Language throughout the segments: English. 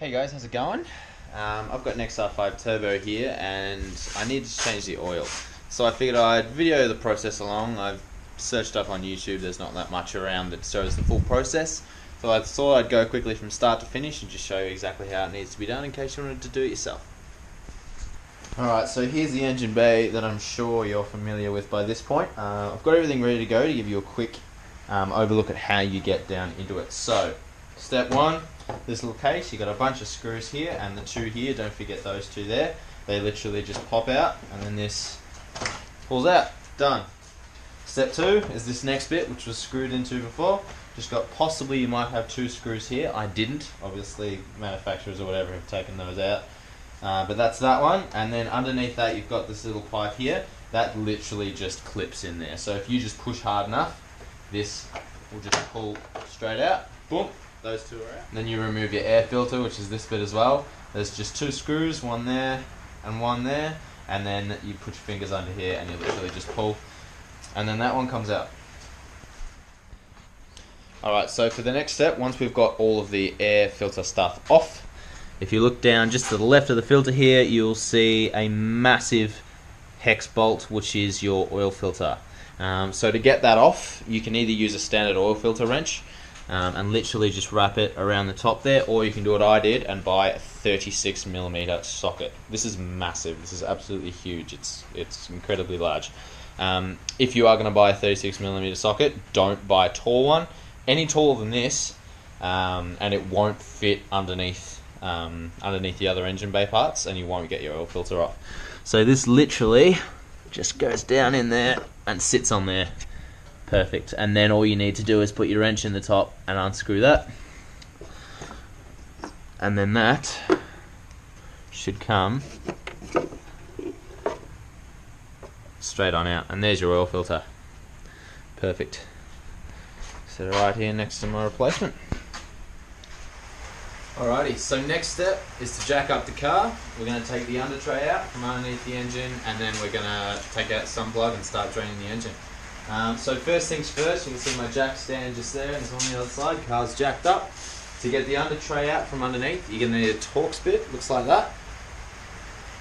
Hey guys, how's it going? I've got an XR5 Turbo here and I need to change the oil. So I figured I'd video the process along. I've searched up on YouTube, there's not that much around that shows the full process. So I thought I'd go quickly from start to finish and just show you exactly how it needs to be done in case you wanted to do it yourself. Alright, so here's the engine bay that I'm sure you're familiar with by this point. I've got everything ready to go to give you a quick overlook at how you get down into it. So, step one, this little case, you got a bunch of screws here and the two here, don't forget those two there. They literally just pop out and then this pulls out. Done. Step two is this next bit, which was screwed into before. Just got, possibly you might have two screws here. I didn't. Obviously manufacturers or whatever have taken those out. But that's that one, and then underneath that you've got this little pipe here that literally just clips in there. So if you just push hard enough, this will just pull straight out. Boom, those two are out. And then you remove your air filter, which is this bit as well. There's just two screws, one there and one there, and then you put your fingers under here and you literally just pull, and then that one comes out. Alright, so for the next step, once we've got all of the air filter stuff off, if you look down just to the left of the filter here, you'll see a massive hex bolt, which is your oil filter. So to get that off, you can either use a standard oil filter wrench and literally just wrap it around the top there, or you can do what I did and buy a 36mm socket. This is massive. This is absolutely huge. It's incredibly large. If you are going to buy a 36mm socket, don't buy a tall one. Any taller than this, and it won't fit underneath the other engine bay parts, and you won't get your oil filter off. So this literally just goes down in there and sits on there. Perfect. And then all you need to do is put your wrench in the top and unscrew that, and then that should come straight on out, and there's your oil filter. Perfect. Set it right here next to my replacement. Alrighty, so next step is to jack up the car. We're going to take the under tray out from underneath the engine, and then we're going to take out some plug and start draining the engine. So first things first, you can see my jack stand just there, and it's on the other side. Car's jacked up. To get the under tray out from underneath, you're going to need a Torx bit, looks like that.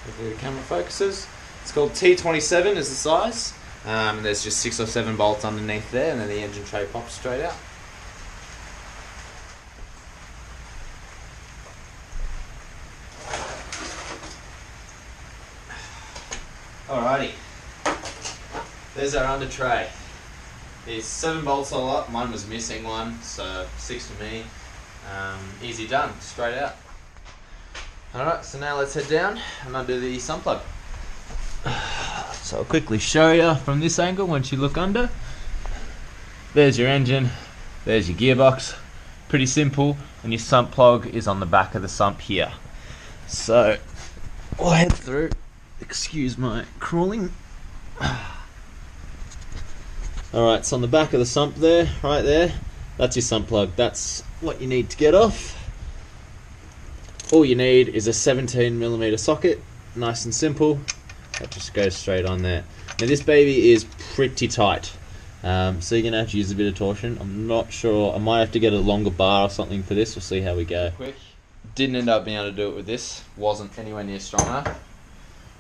Hopefully the camera focuses. It's called T27 is the size. And there's just 6 or 7 bolts underneath there, and then the engine tray pops straight out. Alrighty, there's our under tray. There's 7 bolts all up, mine was missing one, so 6 for me. Easy done, straight out. Alright, so now let's head down and undo the sump plug. So I'll quickly show you from this angle. Once you look under, there's your engine, there's your gearbox, pretty simple, and your sump plug is on the back of the sump here. So we'll head through. Excuse my crawling. Alright, so on the back of the sump there, right there, that's your sump plug. That's what you need to get off. All you need is a 17mm socket, nice and simple. That just goes straight on there. Now this baby is pretty tight, so you're going to have to use a bit of torsion. I'm not sure, I might have to get a longer bar or something for this. We'll see how we go. Quick. Didn't end up being able to do it with this, wasn't anywhere near strong enough.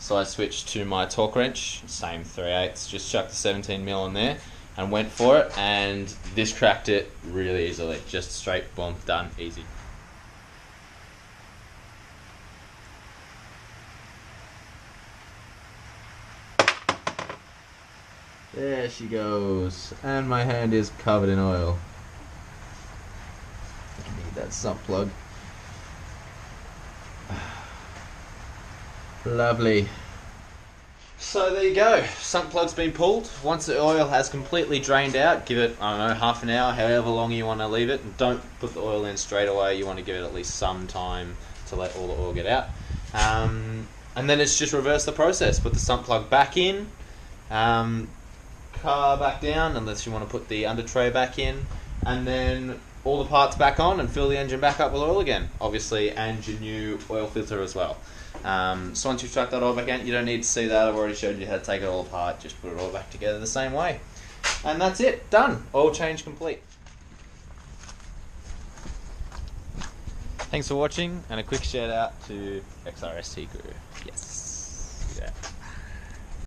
So I switched to my torque wrench, same 3/8, just chucked the 17mm in there and went for it, and this cracked it really easily. Just straight, boom, done, easy. There she goes, and my hand is covered in oil. I need that sump plug. Lovely. So there you go, sump plug's been pulled. Once the oil has completely drained out, give it, I don't know, half an hour, however long you want to leave it. And don't put the oil in straight away, you want to give it at least some time to let all the oil get out. And then it's just reverse the process. Put the sump plug back in, car back down, unless you want to put the under tray back in, and then all the parts back on and fill the engine back up with oil again, obviously, and your new oil filter as well. So once you've chucked that all back in, you don't need to see that, I've already showed you how to take it all apart, just put it all back together the same way. And that's it, done, oil change complete. Thanks for watching, and a quick shout out to XRST Crew. Yes.